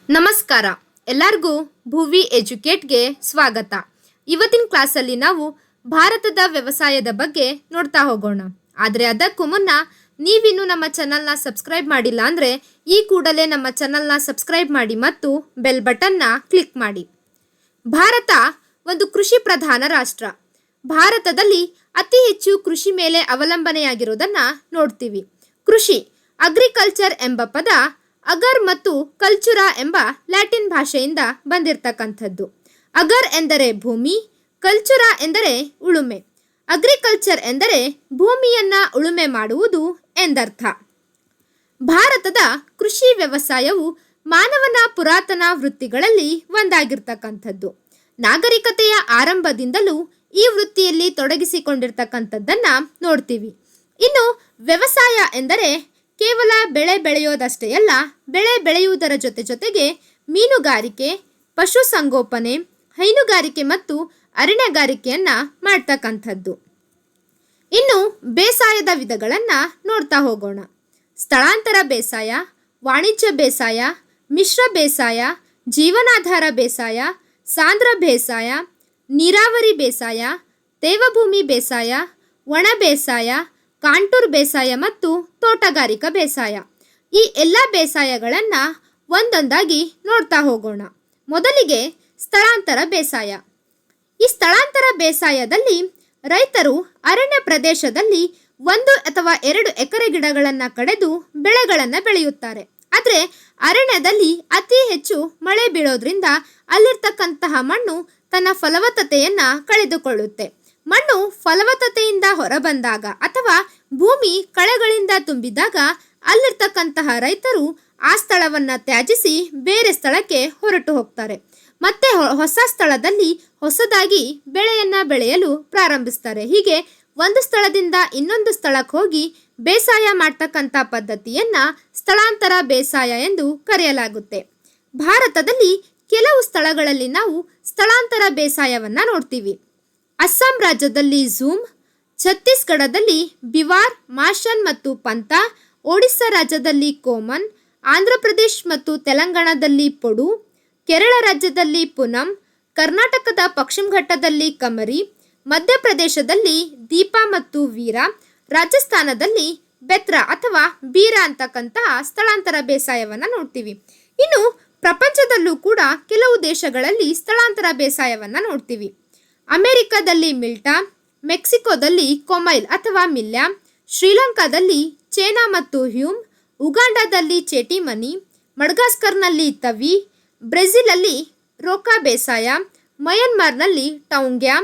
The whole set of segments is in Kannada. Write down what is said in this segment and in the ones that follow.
ನಮಸ್ಕಾರ. ಎಲ್ಲರಿಗೂ ಭುವಿ ಎಜುಕೇಟ್ಗೆ ಸ್ವಾಗತ. ಇವತ್ತಿನ ಕ್ಲಾಸಲ್ಲಿ ನಾವು ಭಾರತದ ವ್ಯವಸಾಯದ ಬಗ್ಗೆ ನೋಡ್ತಾ ಹೋಗೋಣ. ಆದರೆ ಅದಕ್ಕೂ ಮುನ್ನ ನೀವಿನ್ನೂ ನಮ್ಮ ಚಾನಲ್ನ ಸಬ್ಸ್ಕ್ರೈಬ್ ಮಾಡಿಲ್ಲ ಅಂದರೆ ಈ ಕೂಡಲೇ ನಮ್ಮ ಚಾನಲ್ನ ಸಬ್ಸ್ಕ್ರೈಬ್ ಮಾಡಿ ಮತ್ತು ಬೆಲ್ ಬಟನ್ನ ಕ್ಲಿಕ್ ಮಾಡಿ. ಭಾರತ ಒಂದು ಕೃಷಿ ಪ್ರಧಾನ ರಾಷ್ಟ್ರ. ಭಾರತದಲ್ಲಿ ಅತಿ ಹೆಚ್ಚು ಕೃಷಿ ಮೇಲೆ ಅವಲಂಬನೆಯಾಗಿರೋದನ್ನು ನೋಡ್ತೀವಿ. ಕೃಷಿ ಅಗ್ರಿಕಲ್ಚರ್ ಎಂಬ ಪದ ಅಗರ್ ಮತ್ತು ಕಲ್ಚುರಾ ಎಂಬ ಲ್ಯಾಟಿನ್ ಭಾಷೆಯಿಂದ ಬಂದಿರತಕ್ಕಂಥದ್ದು. ಅಗರ್ ಎಂದರೆ ಭೂಮಿ, ಕಲ್ಚುರಾ ಎಂದರೆ ಉಳುಮೆ. ಅಗ್ರಿಕಲ್ಚರ್ ಎಂದರೆ ಭೂಮಿಯನ್ನ ಉಳುಮೆ ಮಾಡುವುದು ಎಂದರ್ಥ. ಭಾರತದ ಕೃಷಿ ವ್ಯವಸಾಯವು ಮಾನವನ ಪುರಾತನ ವೃತ್ತಿಗಳಲ್ಲಿ ಒಂದಾಗಿರ್ತಕ್ಕಂಥದ್ದು. ನಾಗರಿಕತೆಯ ಆರಂಭದಿಂದಲೂ ಈ ವೃತ್ತಿಯಲ್ಲಿ ತೊಡಗಿಸಿಕೊಂಡಿರ್ತಕ್ಕಂಥದ್ದನ್ನ ನೋಡ್ತೀವಿ. ಇನ್ನು ವ್ಯವಸಾಯ ಎಂದರೆ ಕೇವಲ ಬೆಳೆ ಬೆಳೆಯೋದಷ್ಟೇ ಅಲ್ಲ, ಬೆಳೆ ಬೆಳೆಯುವುದರ ಜೊತೆಗೆ ಮೀನುಗಾರಿಕೆ, ಪಶುಸಂಗೋಪನೆ, ಹೈನುಗಾರಿಕೆ ಮತ್ತು ಅರಣ್ಯಗಾರಿಕೆಯನ್ನು ಮಾಡ್ತಕ್ಕಂಥದ್ದು. ಇನ್ನು ಬೇಸಾಯದ ವಿಧಗಳನ್ನು ನೋಡ್ತಾ ಹೋಗೋಣ. ಸ್ಥಳಾಂತರ ಬೇಸಾಯ, ವಾಣಿಜ್ಯ ಬೇಸಾಯ, ಮಿಶ್ರ ಬೇಸಾಯ, ಜೀವನಾಧಾರ ಬೇಸಾಯ, ಸಾಂದ್ರ ಬೇಸಾಯ, ನೀರಾವರಿ ಬೇಸಾಯ, ತೇವಭೂಮಿ ಬೇಸಾಯ, ಒಣ ಬೇಸಾಯ, ಕಾಂಟೂರ್ ಬೇಸಾಯ ಮತ್ತು ತೋಟಗಾರಿಕಾ ಬೇಸಾಯ. ಈ ಎಲ್ಲ ಬೇಸಾಯಗಳನ್ನು ಒಂದೊಂದಾಗಿ ನೋಡ್ತಾ ಹೋಗೋಣ. ಮೊದಲಿಗೆ ಸ್ಥಳಾಂತರ ಬೇಸಾಯ. ಈ ಸ್ಥಳಾಂತರ ಬೇಸಾಯದಲ್ಲಿ ರೈತರು ಅರಣ್ಯ ಪ್ರದೇಶದಲ್ಲಿ 1 ಅಥವಾ 2 ಎಕರೆ ಗಿಡಗಳನ್ನು ಕಡೆದು ಬೆಳೆಗಳನ್ನು ಬೆಳೆಯುತ್ತಾರೆ. ಆದರೆ ಅರಣ್ಯದಲ್ಲಿ ಅತಿ ಹೆಚ್ಚು ಮಳೆ ಬೀಳೋದ್ರಿಂದ ಅಲ್ಲಿರ್ತಕ್ಕಂತಹ ಮಣ್ಣು ತನ್ನ ಫಲವತ್ತತೆಯನ್ನು ಕಳೆದುಕೊಳ್ಳುತ್ತೆ. ಮಣ್ಣು ಫಲವತ್ತತೆಯಿಂದ ಹೊರಬಂದಾಗ ಅಥವಾ ಭೂಮಿ ಕಳೆಗಳಿಂದ ತುಂಬಿದಾಗ ಅಲ್ಲಿರ್ತಕ್ಕಂತಹ ರೈತರು ಆ ಸ್ಥಳವನ್ನು ತ್ಯಜಿಸಿ ಬೇರೆ ಸ್ಥಳಕ್ಕೆ ಹೊರಟು ಹೋಗ್ತಾರೆ. ಮತ್ತೆ ಹೊಸ ಸ್ಥಳದಲ್ಲಿ ಹೊಸದಾಗಿ ಬೆಳೆಯನ್ನು ಬೆಳೆಯಲು ಪ್ರಾರಂಭಿಸ್ತಾರೆ. ಹೀಗೆ ಒಂದು ಸ್ಥಳದಿಂದ ಇನ್ನೊಂದು ಸ್ಥಳಕ್ಕೆ ಹೋಗಿ ಬೇಸಾಯ ಮಾಡ್ತಕ್ಕಂಥ ಪದ್ಧತಿಯನ್ನು ಸ್ಥಳಾಂತರ ಬೇಸಾಯ ಎಂದು ಕರೆಯಲಾಗುತ್ತೆ. ಭಾರತದಲ್ಲಿ ಕೆಲವು ಸ್ಥಳಗಳಲ್ಲಿ ನಾವು ಸ್ಥಳಾಂತರ ಬೇಸಾಯವನ್ನು ನೋಡ್ತೀವಿ. ಅಸ್ಸಾಂ ರಾಜ್ಯದಲ್ಲಿ ಝೂಮ್, ಛತ್ತೀಸ್ಗಢದಲ್ಲಿ ಬಿವಾರ್, ಮಾಶನ್ ಮತ್ತು ಪಂತ, ಒಡಿಸ್ಸಾ ರಾಜ್ಯದಲ್ಲಿ ಕೋಮನ್, ಆಂಧ್ರ ಪ್ರದೇಶ್ ಮತ್ತು ತೆಲಂಗಾಣದಲ್ಲಿ ಪೊಡು, ಕೇರಳ ರಾಜ್ಯದಲ್ಲಿ ಪುನಂ, ಕರ್ನಾಟಕದ ಪಶ್ಚಿಮ ಘಟ್ಟದಲ್ಲಿ ಕಮರಿ, ಮಧ್ಯಪ್ರದೇಶದಲ್ಲಿ ದೀಪಾ ಮತ್ತು ವೀರ, ರಾಜಸ್ಥಾನದಲ್ಲಿ ಬೆತ್ರಾ ಅಥವಾ ಬೀರಾ ಅಂತಕ್ಕಂತಹ ಸ್ಥಳಾಂತರ ಬೇಸಾಯವನ್ನು ನೋಡ್ತೀವಿ. ಇನ್ನು ಪ್ರಪಂಚದಲ್ಲೂ ಕೂಡ ಕೆಲವು ದೇಶಗಳಲ್ಲಿ ಸ್ಥಳಾಂತರ ಬೇಸಾಯವನ್ನು ನೋಡ್ತೀವಿ. ಅಮೆರಿಕದಲ್ಲಿ ಮಿಲ್ಟಾ, ಮೆಕ್ಸಿಕೋದಲ್ಲಿ ಕೊಮೈಲ್ ಅಥವಾ ಮಿಲ್ಯಾ, ಶ್ರೀಲಂಕಾದಲ್ಲಿ ಚೇನಾ ಮತ್ತು ಹ್ಯೂಮ್, ಉಗಾಂಡಾದಲ್ಲಿ ಚೇಟಿಮನಿ, ಮಡಗಾಸ್ಕರ್ನಲ್ಲಿ ತವಿ, ಬ್ರೆಜಿಲಲ್ಲಿ ರೋಕಾ ಬೇಸಾಯ, ಮಯನ್ಮಾರ್ನಲ್ಲಿ ಟೌಂಗ್ಯಾ,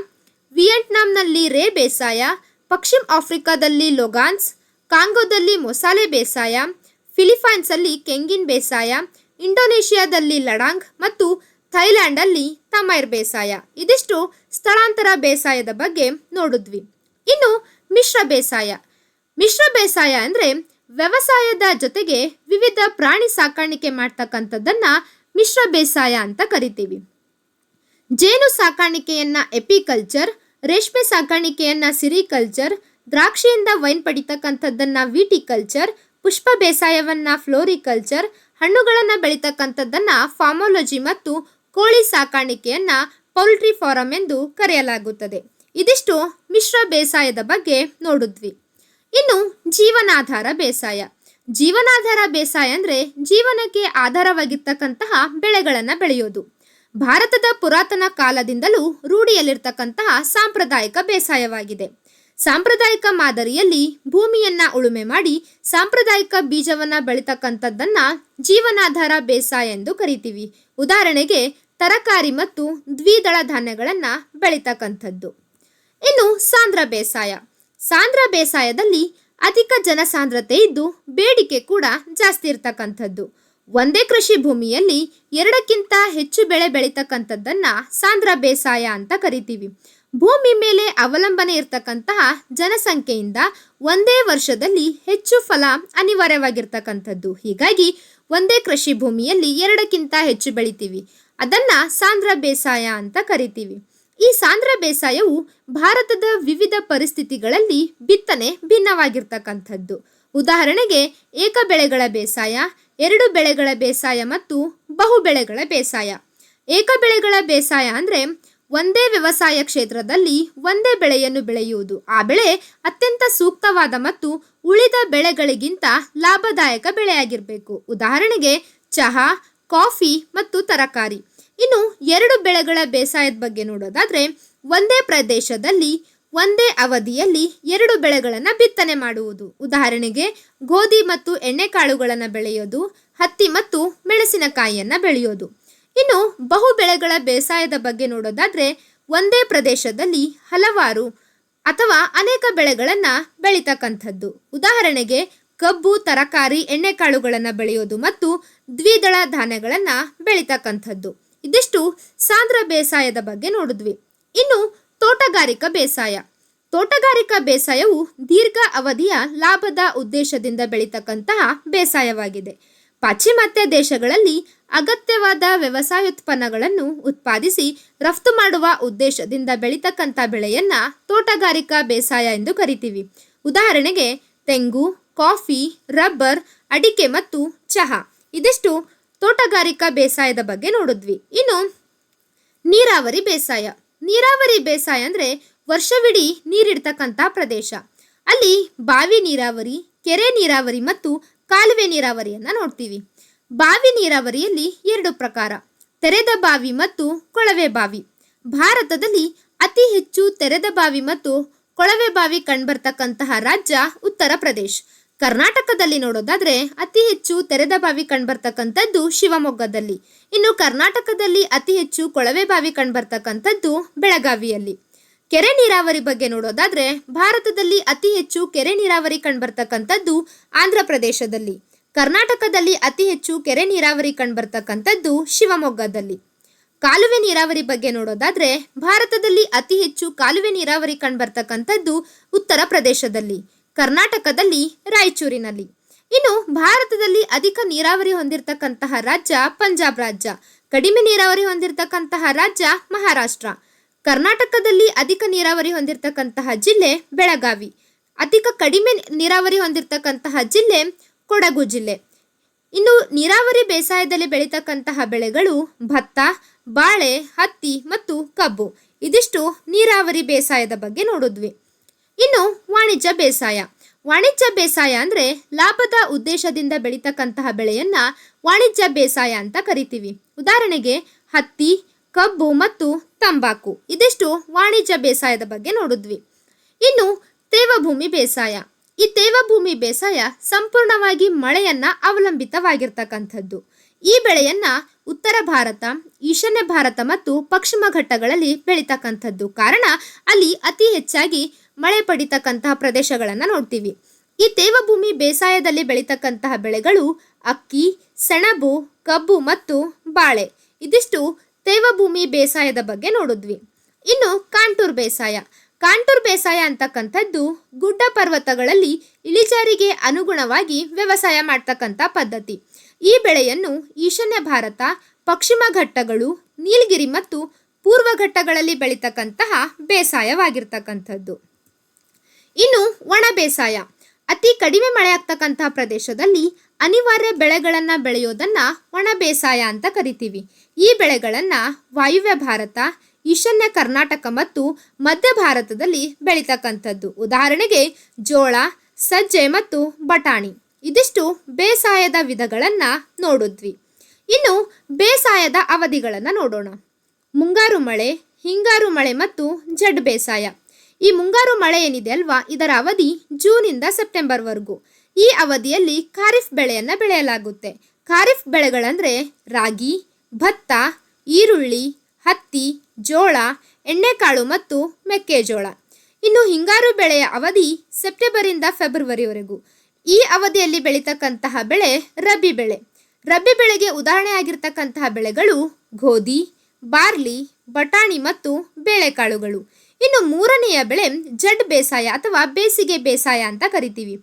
ವಿಯೆಟ್ನಾಂನಲ್ಲಿ ರೇ ಬೇಸಾಯ, ಪಶ್ಚಿಮ ಆಫ್ರಿಕಾದಲ್ಲಿ ಲೊಗಾನ್ಸ್, ಕಾಂಗೋದಲ್ಲಿ ಮೊಸಾಲೆ ಬೇಸಾಯ, ಫಿಲಿಪೈನ್ಸಲ್ಲಿ ಕೆಂಗಿನ್ ಬೇಸಾಯ, ಇಂಡೋನೇಷಿಯಾದಲ್ಲಿ ಲಡಾಂಗ್ ಮತ್ತು ಥೈಲ್ಯಾಂಡಲ್ಲಿ ತಮೈರ್ ಬೇಸಾಯ. ಇದಿಷ್ಟು ಸ್ಥಳಾಂತರ ಬೇಸಾಯದ ಬಗ್ಗೆ ನೋಡಿದ್ವಿ. ಇನ್ನು ಮಿಶ್ರ ಬೇಸಾಯ. ಮಿಶ್ರ ಬೇಸಾಯ ಅಂದರೆ ವ್ಯವಸಾಯದ ಜೊತೆಗೆ ವಿವಿಧ ಪ್ರಾಣಿ ಸಾಕಾಣಿಕೆ ಮಾಡ್ತಕ್ಕಂಥದ್ದನ್ನು ಮಿಶ್ರ ಬೇಸಾಯ ಅಂತ ಕರಿತೀವಿ. ಜೇನು ಸಾಕಾಣಿಕೆಯನ್ನು ಎಪಿಕಲ್ಚರ್, ರೇಷ್ಮೆ ಸಾಕಾಣಿಕೆಯನ್ನು ಸಿರಿಕಲ್ಚರ್, ದ್ರಾಕ್ಷಿಯಿಂದ ವೈನ್ ಪಡಿತಕ್ಕಂಥದ್ದನ್ನು ವಿಟಿಕಲ್ಚರ್, ಪುಷ್ಪ ಬೇಸಾಯವನ್ನು ಫ್ಲೋರಿಕಲ್ಚರ್, ಹಣ್ಣುಗಳನ್ನು ಬೆಳೀತಕ್ಕಂಥದ್ದನ್ನು ಫಾರ್ಮಾಲಜಿ ಮತ್ತು ಕೋಳಿ ಸಾಕಾಣಿಕೆಯನ್ನು ಪೌಲ್ಟ್ರಿ ಫಾರಂ ಎಂದು ಕರೆಯಲಾಗುತ್ತದೆ. ಇದಿಷ್ಟು ಮಿಶ್ರ ಬೇಸಾಯದ ಬಗ್ಗೆ ನೋಡಿದ್ವಿ. ಇನ್ನು ಜೀವನಾಧಾರ ಬೇಸಾಯ. ಜೀವನಾಧಾರ ಬೇಸಾಯ ಅಂದರೆ ಜೀವನಕ್ಕೆ ಆಧಾರವಾಗಿರ್ತಕ್ಕಂತಹ ಬೆಳೆಗಳನ್ನು ಬೆಳೆಯೋದು. ಭಾರತದ ಪುರಾತನ ಕಾಲದಿಂದಲೂ ರೂಢಿಯಲ್ಲಿರ್ತಕ್ಕಂತಹ ಸಾಂಪ್ರದಾಯಿಕ ಬೇಸಾಯವಾಗಿದೆ. ಸಾಂಪ್ರದಾಯಿಕ ಮಾದರಿಯಲ್ಲಿ ಭೂಮಿಯನ್ನ ಉಳುಮೆ ಮಾಡಿ ಸಾಂಪ್ರದಾಯಿಕ ಬೀಜವನ್ನ ಬೆಳೀತಕ್ಕಂಥದ್ದನ್ನ ಜೀವನಾಧಾರ ಬೇಸಾಯ ಎಂದು ಕರಿತೀವಿ. ಉದಾಹರಣೆಗೆ ತರಕಾರಿ ಮತ್ತು ದ್ವಿದಳ ಧಾನ್ಯಗಳನ್ನು ಬೆಳೀತಕ್ಕಂಥದ್ದು. ಇನ್ನು ಸಾಂದ್ರ ಬೇಸಾಯ. ಸಾಂದ್ರ ಬೇಸಾಯದಲ್ಲಿ ಅಧಿಕ ಜನಸಾಂದ್ರತೆ ಇದ್ದು ಬೇಡಿಕೆ ಕೂಡ ಜಾಸ್ತಿ ಇರ್ತಕ್ಕಂಥದ್ದು. ಒಂದೇ ಕೃಷಿ ಭೂಮಿಯಲ್ಲಿ 2ಕ್ಕಿಂತ ಹೆಚ್ಚು ಬೆಳೆ ಬೆಳೀತಕ್ಕಂಥದ್ದನ್ನ ಸಾಂದ್ರ ಬೇಸಾಯ ಅಂತ ಕರಿತೀವಿ. ಭೂಮಿ ಮೇಲೆ ಅವಲಂಬನೆ ಇರತಕ್ಕಂತಹ ಜನಸಂಖ್ಯೆಯಿಂದ ಒಂದೇ ವರ್ಷದಲ್ಲಿ ಹೆಚ್ಚು ಫಲ ಅನಿವಾರ್ಯವಾಗಿರ್ತಕ್ಕಂಥದ್ದು. ಹೀಗಾಗಿ ಒಂದೇ ಕೃಷಿ ಭೂಮಿಯಲ್ಲಿ 2ಕ್ಕಿಂತ ಹೆಚ್ಚು ಬೆಳಿತೀವಿ. ಅದನ್ನ ಸಾಂದ್ರ ಬೇಸಾಯ ಅಂತ ಕರಿತೀವಿ. ಈ ಸಾಂದ್ರ ಬೇಸಾಯವು ಭಾರತದ ವಿವಿಧ ಪರಿಸ್ಥಿತಿಗಳಲ್ಲಿ ಬಿತ್ತನೆ ಭಿನ್ನವಾಗಿರ್ತಕ್ಕಂಥದ್ದು. ಉದಾಹರಣೆಗೆ ಏಕ ಬೆಳೆಗಳ ಬೇಸಾಯ, 2 ಬೆಳೆಗಳ ಬೇಸಾಯ ಮತ್ತು ಬಹುಬೆಳೆಗಳ ಬೇಸಾಯ. ಏಕಬೆಳೆಗಳ ಬೇಸಾಯ ಅಂದರೆ ಒಂದೇ ವ್ಯವಸಾಯ ಕ್ಷೇತ್ರದಲ್ಲಿ ಒಂದೇ ಬೆಳೆಯನ್ನು ಬೆಳೆಯುವುದು. ಆ ಬೆಳೆ ಅತ್ಯಂತ ಸೂಕ್ತವಾದ ಮತ್ತು ಉಳಿದ ಬೆಳೆಗಳಿಗಿಂತ ಲಾಭದಾಯಕ ಬೆಳೆಯಾಗಿರಬೇಕು. ಉದಾಹರಣೆಗೆ ಚಹಾ, ಕಾಫಿ ಮತ್ತು ತರಕಾರಿ. ಇನ್ನು ಎರಡು ಬೆಳೆಗಳ ಬೇಸಾಯದ ಬಗ್ಗೆ ನೋಡೋದಾದ್ರೆ, ಒಂದೇ ಪ್ರದೇಶದಲ್ಲಿ ಒಂದೇ ಅವಧಿಯಲ್ಲಿ ಎರಡು ಬೆಳೆಗಳನ್ನು ಬಿತ್ತನೆ ಮಾಡುವುದು. ಉದಾಹರಣೆಗೆ ಗೋಧಿ ಮತ್ತು ಎಣ್ಣೆಕಾಳುಗಳನ್ನು ಬೆಳೆಯೋದು, ಹತ್ತಿ ಮತ್ತು ಮೆಣಸಿನಕಾಯಿಯನ್ನು ಬೆಳೆಯೋದು. ಇನ್ನು ಬಹು ಬೆಳೆಗಳ ಬೇಸಾಯದ ಬಗ್ಗೆ ನೋಡೋದಾದ್ರೆ, ಒಂದೇ ಪ್ರದೇಶದಲ್ಲಿ ಹಲವಾರು ಅಥವಾ ಅನೇಕ ಬೆಳೆಗಳನ್ನು ಬೆಳೀತಕ್ಕಂಥದ್ದು. ಉದಾಹರಣೆಗೆ ಕಬ್ಬು, ತರಕಾರಿ, ಎಣ್ಣೆಕಾಳುಗಳನ್ನು ಬೆಳೆಯೋದು ಮತ್ತು ದ್ವಿದಳ ಧಾನ್ಯಗಳನ್ನು ಬೆಳೀತಕ್ಕಂಥದ್ದು. ಇದಿಷ್ಟು ಸಾಂದ್ರ ಬೇಸಾಯದ ಬಗ್ಗೆ ನೋಡಿದ್ವಿ. ಇನ್ನು ತೋಟಗಾರಿಕಾ ಬೇಸಾಯ. ತೋಟಗಾರಿಕಾ ಬೇಸಾಯವು ದೀರ್ಘ ಅವಧಿಯ ಲಾಭದ ಉದ್ದೇಶದಿಂದ ಬೆಳೀತಕ್ಕಂತಹ ಬೇಸಾಯವಾಗಿದೆ. ಪಾಶ್ಚಿಮಾತ್ಯ ದೇಶಗಳಲ್ಲಿ ಅಗತ್ಯವಾದ ವ್ಯವಸಾಯೋತ್ಪನ್ನಗಳನ್ನು ಉತ್ಪಾದಿಸಿ ರಫ್ತು ಮಾಡುವ ಉದ್ದೇಶದಿಂದ ಬೆಳೀತಕ್ಕಂಥ ಬೆಳೆಯನ್ನ ತೋಟಗಾರಿಕಾ ಬೇಸಾಯ ಎಂದು ಕರಿತೀವಿ. ಉದಾಹರಣೆಗೆ ತೆಂಗು, ಕಾಫಿ, ರಬ್ಬರ್, ಅಡಿಕೆ ಮತ್ತು ಚಹಾ. ಇದಿಷ್ಟು ತೋಟಗಾರಿಕಾ ಬೇಸಾಯದ ಬಗ್ಗೆ ನೋಡಿದ್ವಿ. ಇನ್ನು ನೀರಾವರಿ ಬೇಸಾಯ. ನೀರಾವರಿ ಬೇಸಾಯ ಅಂದರೆ ವರ್ಷವಿಡೀ ನೀರಿಡ್ತಕ್ಕಂಥ ಪ್ರದೇಶ. ಅಲ್ಲಿ ಬಾವಿ ನೀರಾವರಿ, ಕೆರೆ ನೀರಾವರಿ ಮತ್ತು ಕಾಲುವೆ ನೀರಾವರಿಯನ್ನು ನೋಡ್ತೀವಿ. ಬಾವಿ ನೀರಾವರಿಯಲ್ಲಿ ಎರಡು ಪ್ರಕಾರ: ತೆರೆದ ಬಾವಿ ಮತ್ತು ಕೊಳವೆ ಬಾವಿ. ಭಾರತದಲ್ಲಿ ಅತಿ ಹೆಚ್ಚು ತೆರೆದ ಬಾವಿ ಮತ್ತು ಕೊಳವೆ ಬಾವಿ ಕಂಡುಬರ್ತಕ್ಕಂತಹ ರಾಜ್ಯ ಉತ್ತರ ಪ್ರದೇಶ್. ಕರ್ನಾಟಕದಲ್ಲಿ ನೋಡೋದಾದ್ರೆ ಅತಿ ಹೆಚ್ಚು ತೆರೆದ ಬಾವಿ ಕಂಡುಬರ್ತಕ್ಕಂಥದ್ದು ಶಿವಮೊಗ್ಗದಲ್ಲಿ. ಇನ್ನು ಕರ್ನಾಟಕದಲ್ಲಿ ಅತಿ ಹೆಚ್ಚು ಕೊಳವೆ ಬಾವಿ ಕಂಡುಬರ್ತಕ್ಕಂಥದ್ದು ಬೆಳಗಾವಿಯಲ್ಲಿ. ಕೆರೆ ನೀರಾವರಿ ಬಗ್ಗೆ ನೋಡೋದಾದ್ರೆ ಭಾರತದಲ್ಲಿ ಅತಿ ಹೆಚ್ಚು ಕೆರೆ ನೀರಾವರಿ ಕಂಡುಬರ್ತಕ್ಕಂಥದ್ದು ಆಂಧ್ರ ಪ್ರದೇಶದಲ್ಲಿ. ಕರ್ನಾಟಕದಲ್ಲಿ ಅತಿ ಹೆಚ್ಚು ಕೆರೆ ನೀರಾವರಿ ಕಂಡುಬರ್ತಕ್ಕಂಥದ್ದು ಶಿವಮೊಗ್ಗದಲ್ಲಿ. ಕಾಲುವೆ ನೀರಾವರಿ ಬಗ್ಗೆ ನೋಡೋದಾದ್ರೆ ಭಾರತದಲ್ಲಿ ಅತಿ ಹೆಚ್ಚು ಕಾಲುವೆ ನೀರಾವರಿ ಕಂಡುಬರ್ತಕ್ಕಂಥದ್ದು ಉತ್ತರ ಪ್ರದೇಶದಲ್ಲಿ, ಕರ್ನಾಟಕದಲ್ಲಿ ರಾಯಚೂರಿನಲ್ಲಿ. ಇನ್ನು ಭಾರತದಲ್ಲಿ ಅಧಿಕ ನೀರಾವರಿ ಹೊಂದಿರತಕ್ಕಂತಹ ರಾಜ್ಯ ಪಂಜಾಬ್ ರಾಜ್ಯ, ಕಡಿಮೆ ನೀರಾವರಿ ಹೊಂದಿರತಕ್ಕಂತಹ ರಾಜ್ಯ ಮಹಾರಾಷ್ಟ್ರ. ಕರ್ನಾಟಕದಲ್ಲಿ ಅಧಿಕ ನೀರಾವರಿ ಹೊಂದಿರತಕ್ಕಂತಹ ಜಿಲ್ಲೆ ಬೆಳಗಾವಿ, ಅಧಿಕ ಕಡಿಮೆ ನೀರಾವರಿ ಹೊಂದಿರತಕ್ಕಂತಹ ಜಿಲ್ಲೆ ಕೊಡಗು ಜಿಲ್ಲೆ. ಇನ್ನು ನೀರಾವರಿ ಬೇಸಾಯದಲ್ಲಿ ಬೆಳೀತಕ್ಕಂತಹ ಬೆಳೆಗಳು ಭತ್ತ, ಬಾಳೆ, ಹತ್ತಿ ಮತ್ತು ಕಬ್ಬು. ಇದಿಷ್ಟು ನೀರಾವರಿ ಬೇಸಾಯದ ಬಗ್ಗೆ ನೋಡಿದ್ವಿ. ಇನ್ನು ವಾಣಿಜ್ಯ ಬೇಸಾಯ. ವಾಣಿಜ್ಯ ಬೇಸಾಯ ಅಂದರೆ ಲಾಭದ ಉದ್ದೇಶದಿಂದ ಬೆಳೀತಕ್ಕಂತಹ ಬೆಳೆಯನ್ನ ವಾಣಿಜ್ಯ ಬೇಸಾಯ ಅಂತ ಕರಿತೀವಿ. ಉದಾಹರಣೆಗೆ ಹತ್ತಿ, ಕಬ್ಬು ಮತ್ತು ತಂಬಾಕು. ಇದಿಷ್ಟು ವಾಣಿಜ್ಯ ಬೇಸಾಯದ ಬಗ್ಗೆ ನೋಡಿದ್ವಿ. ಇನ್ನು ತೇವಭೂಮಿ ಬೇಸಾಯ. ಈ ತೇವಭೂಮಿ ಬೇಸಾಯ ಸಂಪೂರ್ಣವಾಗಿ ಮಳೆಯನ್ನ ಅವಲಂಬಿತವಾಗಿರ್ತಕ್ಕಂಥದ್ದು. ಈ ಬೆಳೆಯನ್ನ ಉತ್ತರ ಭಾರತ, ಈಶಾನ್ಯ ಭಾರತ ಮತ್ತು ಪಶ್ಚಿಮ ಘಟ್ಟಗಳಲ್ಲಿ ಬೆಳೀತಕ್ಕಂಥದ್ದು. ಕಾರಣ ಅಲ್ಲಿ ಅತಿ ಹೆಚ್ಚಾಗಿ ಮಳೆ ಪಡಿತಕ್ಕಂತಹ ಪ್ರದೇಶಗಳನ್ನು ನೋಡ್ತೀವಿ. ಈ ತೇವಭೂಮಿ ಬೇಸಾಯದಲ್ಲಿ ಬೆಳೀತಕ್ಕಂತಹ ಬೆಳೆಗಳು ಅಕ್ಕಿ, ಸೆಣಬು, ಕಬ್ಬು ಮತ್ತು ಬಾಳೆ. ಇದಿಷ್ಟು ತೇವಭೂಮಿ ಬೇಸಾಯದ ಬಗ್ಗೆ ನೋಡಿದ್ವಿ. ಇನ್ನು ಕಾಂಟೂರ್ ಬೇಸಾಯ. ಕಾಂಟೂರ್ ಬೇಸಾಯ ಅಂತಕ್ಕಂಥದ್ದು ಗುಡ್ಡ ಪರ್ವತಗಳಲ್ಲಿ ಇಳಿಜಾರಿಗೆ ಅನುಗುಣವಾಗಿ ವ್ಯವಸಾಯ ಮಾಡ್ತಕ್ಕಂಥ ಪದ್ಧತಿ. ಈ ಬೆಳೆಯನ್ನು ಈಶಾನ್ಯ ಭಾರತ, ಪಶ್ಚಿಮ ಘಟ್ಟಗಳು, ನೀಲಗಿರಿ ಮತ್ತು ಪೂರ್ವ ಘಟ್ಟಗಳಲ್ಲಿ ಬೆಳೀತಕ್ಕಂತಹ ಬೇಸಾಯವಾಗಿರ್ತಕ್ಕಂಥದ್ದು. ಇನ್ನು ಒಣ ಬೇಸಾಯ. ಅತಿ ಕಡಿಮೆ ಮಳೆ ಆಗ್ತಕ್ಕಂತಹ ಪ್ರದೇಶದಲ್ಲಿ ಅನಿವಾರ್ಯ ಬೆಳೆಗಳನ್ನು ಬೆಳೆಯೋದನ್ನ ಒಣ ಬೇಸಾಯ ಅಂತ ಕರಿತೀವಿ. ಈ ಬೆಳೆಗಳನ್ನು ವಾಯುವ್ಯ ಭಾರತ, ಈಶಾನ್ಯ ಕರ್ನಾಟಕ ಮತ್ತು ಮಧ್ಯ ಭಾರತದಲ್ಲಿ ಬೆಳೀತಕ್ಕಂಥದ್ದು. ಉದಾಹರಣೆಗೆ ಜೋಳ, ಸಜ್ಜೆ ಮತ್ತು ಬಟಾಣಿ. ಇದಿಷ್ಟು ಬೇಸಾಯದ ವಿಧಗಳನ್ನು ನೋಡಿದ್ವಿ. ಇನ್ನು ಬೇಸಾಯದ ಅವಧಿಗಳನ್ನು ನೋಡೋಣ. ಮುಂಗಾರು ಮಳೆ, ಹಿಂಗಾರು ಮಳೆ ಮತ್ತು ಜಡ್ ಬೇಸಾಯ. ಈ ಮುಂಗಾರು ಮಳೆ ಏನಿದೆ ಅಲ್ವಾ, ಇದರ ಅವಧಿ ಜೂನಿಂದ ಸೆಪ್ಟೆಂಬರ್ವರೆಗೂ. ಈ ಅವಧಿಯಲ್ಲಿ ಖಾರಿಫ್ ಬೆಳೆಯನ್ನು ಬೆಳೆಯಲಾಗುತ್ತೆ. ಖಾರಿಫ್ ಬೆಳೆಗಳಂದರೆ ರಾಗಿ, ಭತ್ತ, ಈರುಳ್ಳಿ, ಹತ್ತಿ, ಜೋಳ, ಎಣ್ಣೆಕಾಳು ಮತ್ತು ಮೆಕ್ಕೆಜೋಳ. ಇನ್ನು ಹಿಂಗಾರು ಬೆಳೆಯ ಅವಧಿ ಸೆಪ್ಟೆಂಬರಿಂದ ಫೆಬ್ರವರಿವರೆಗೂ. ಈ ಅವಧಿಯಲ್ಲಿ ಬೆಳೀತಕ್ಕಂತಹ ಬೆಳೆ ರಬ್ಬಿ ಬೆಳೆ. ರಬ್ಬಿ ಬೆಳೆಗೆ ಉದಾಹರಣೆ ಆಗಿರ್ತಕ್ಕಂತಹ ಬೆಳೆಗಳು ಗೋಧಿ, ಬಾರ್ಲಿ, ಬಟಾಣಿ ಮತ್ತು ಬೇಳೆಕಾಳುಗಳು. ಇನ್ನು ಮೂರನೆಯ ಬೆಳೆ ಜಡ್ ಬೇಸಾಯ ಅಥವಾ ಬೇಸಿಗೆ ಬೇಸಾಯ ಅಂತ ಕರಿತೀವಿ.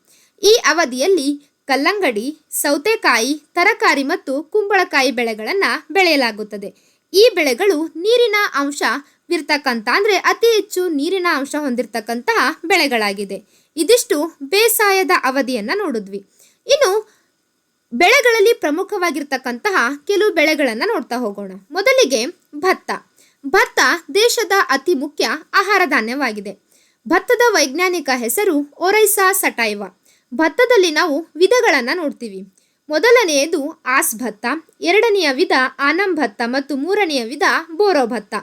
ಈ ಅವಧಿಯಲ್ಲಿ ಕಲ್ಲಂಗಡಿ, ಸೌತೆಕಾಯಿ, ತರಕಾರಿ ಮತ್ತು ಕುಂಬಳಕಾಯಿ ಬೆಳೆಗಳನ್ನು ಬೆಳೆಯಲಾಗುತ್ತದೆ. ಈ ಬೆಳೆಗಳು ನೀರಿನ ಅಂಶವಿರ್ತಕ್ಕಂಥ ಅಂದರೆ ಅತಿ ಹೆಚ್ಚು ನೀರಿನ ಅಂಶ ಹೊಂದಿರತಕ್ಕಂತಹ ಬೆಳೆಗಳಾಗಿದೆ. ಇದಿಷ್ಟು ಬೇಸಾಯದ ಅವಧಿಯನ್ನು ನೋಡಿದ್ವಿ. ಇನ್ನು ಬೆಳೆಗಳಲ್ಲಿ ಪ್ರಮುಖವಾಗಿರ್ತಕ್ಕಂತಹ ಕೆಲವು ಬೆಳೆಗಳನ್ನು ನೋಡ್ತಾ ಹೋಗೋಣ. ಮೊದಲಿಗೆ ಭತ್ತ. ಭತ್ತ ದೇಶದ ಅತಿ ಮುಖ್ಯ ಆಹಾರ ಧಾನ್ಯವಾಗಿದೆ. ಭತ್ತದ ವೈಜ್ಞಾನಿಕ ಹೆಸರು ಒರೈಸಾ ಸಟೈವಾ. ಭತ್ತದಲ್ಲಿ ನಾವು ವಿಧಗಳನ್ನು ನೋಡ್ತೀವಿ. ಮೊದಲನೆಯದು ಆಸ್ ಭತ್ತ, ಎರಡನೆಯ ವಿಧ ಆನಂ ಭತ್ತ ಮತ್ತು ಮೂರನೆಯ ವಿಧ ಬೋರೋ ಭತ್ತ.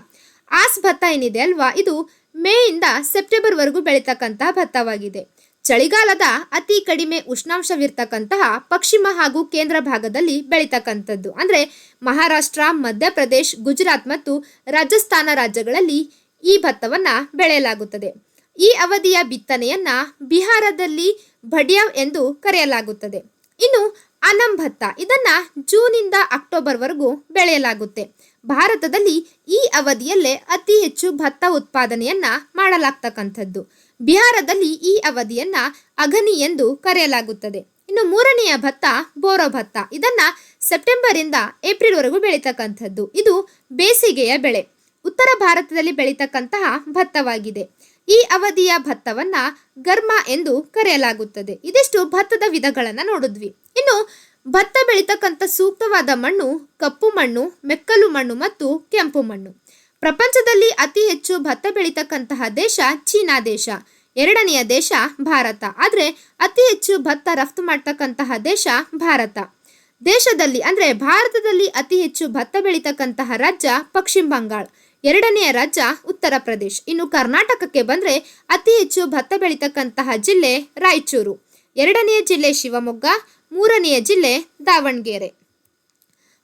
ಆಸ್ ಭತ್ತ ಏನಿದೆ ಅಲ್ವಾ, ಇದು ಮೇಯಿಂದ ಸೆಪ್ಟೆಂಬರ್ವರೆಗೂ ಬೆಳೀತಕ್ಕಂತಹ ಭತ್ತವಾಗಿದೆ. ಚಳಿಗಾಲದ ಅತಿ ಕಡಿಮೆ ಉಷ್ಣಾಂಶವಿರ್ತಕ್ಕಂತಹ ಪಶ್ಚಿಮ ಹಾಗೂ ಕೇಂದ್ರ ಭಾಗದಲ್ಲಿ ಬೆಳೀತಕ್ಕಂಥದ್ದು. ಅಂದರೆ ಮಹಾರಾಷ್ಟ್ರ, ಮಧ್ಯಪ್ರದೇಶ್, ಗುಜರಾತ್ ಮತ್ತು ರಾಜಸ್ಥಾನ ರಾಜ್ಯಗಳಲ್ಲಿ ಈ ಭತ್ತವನ್ನು ಬೆಳೆಯಲಾಗುತ್ತದೆ. ಈ ಅವಧಿಯ ಬಿತ್ತನೆಯನ್ನ ಬಿಹಾರದಲ್ಲಿ ಬಡಿಯಾವ್ ಎಂದು ಕರೆಯಲಾಗುತ್ತದೆ. ಇನ್ನು ಅನಂ ಭತ್ತ, ಇದನ್ನ ಜೂನಿಂದ ಅಕ್ಟೋಬರ್ವರೆಗೂ ಬೆಳೆಯಲಾಗುತ್ತೆ. ಭಾರತದಲ್ಲಿ ಈ ಅವಧಿಯಲ್ಲೇ ಅತಿ ಹೆಚ್ಚು ಭತ್ತ ಉತ್ಪಾದನೆಯನ್ನ ಮಾಡಲಾಗ್ತಕ್ಕಂಥದ್ದು. ಬಿಹಾರದಲ್ಲಿ ಈ ಅವಧಿಯನ್ನ ಅಗನಿ ಎಂದು ಕರೆಯಲಾಗುತ್ತದೆ. ಇನ್ನು ಮೂರನೆಯ ಭತ್ತ ಬೋರೋ ಭತ್ತ, ಇದನ್ನ ಸೆಪ್ಟೆಂಬರಿಂದ ಏಪ್ರಿಲ್ವರೆಗೂ ಬೆಳೀತಕ್ಕಂಥದ್ದು. ಇದು ಬೇಸಿಗೆಯ ಬೆಳೆ. ಉತ್ತರ ಭಾರತದಲ್ಲಿ ಬೆಳೀತಕ್ಕಂತಹ ಭತ್ತವಾಗಿದೆ. ಈ ಅವಧಿಯ ಭತ್ತವನ್ನ ಗರ್ಮ ಎಂದು ಕರೆಯಲಾಗುತ್ತದೆ. ಇದಿಷ್ಟು ಭತ್ತದ ವಿಧಗಳನ್ನು ನೋಡಿದ್ವಿ. ಇನ್ನು ಭತ್ತ ಬೆಳೀತಕ್ಕಂಥ ಸೂಕ್ತವಾದ ಮಣ್ಣು ಕಪ್ಪು ಮಣ್ಣು, ಮೆಕ್ಕಲು ಮಣ್ಣು ಮತ್ತು ಕೆಂಪು ಮಣ್ಣು. ಪ್ರಪಂಚದಲ್ಲಿ ಅತಿ ಹೆಚ್ಚು ಭತ್ತ ಬೆಳೀತಕ್ಕಂತಹ ದೇಶ ಚೀನಾ ದೇಶ. ಎರಡನೆಯ ದೇಶ ಭಾರತ. ಆದರೆ ಅತಿ ಹೆಚ್ಚು ಭತ್ತ ರಫ್ತು ಮಾಡ್ತಕ್ಕಂತಹ ದೇಶ ಭಾರತ. ದೇಶದಲ್ಲಿ ಅಂದರೆ ಭಾರತದಲ್ಲಿ ಅತಿ ಹೆಚ್ಚು ಭತ್ತ ಬೆಳೀತಕ್ಕಂತಹ ರಾಜ್ಯ ಪಶ್ಚಿಮ ಬಂಗಾಳ. ಎರಡನೆಯ ರಾಜ್ಯ ಉತ್ತರ ಪ್ರದೇಶ್. ಇನ್ನು ಕರ್ನಾಟಕಕ್ಕೆ ಬಂದರೆ ಅತಿ ಹೆಚ್ಚು ಭತ್ತ ಬೆಳೀತಕ್ಕಂತಹ ಜಿಲ್ಲೆ ರಾಯಚೂರು, ಎರಡನೆಯ ಜಿಲ್ಲೆ ಶಿವಮೊಗ್ಗ, ಮೂರನೆಯ ಜಿಲ್ಲೆ ದಾವಣಗೆರೆ.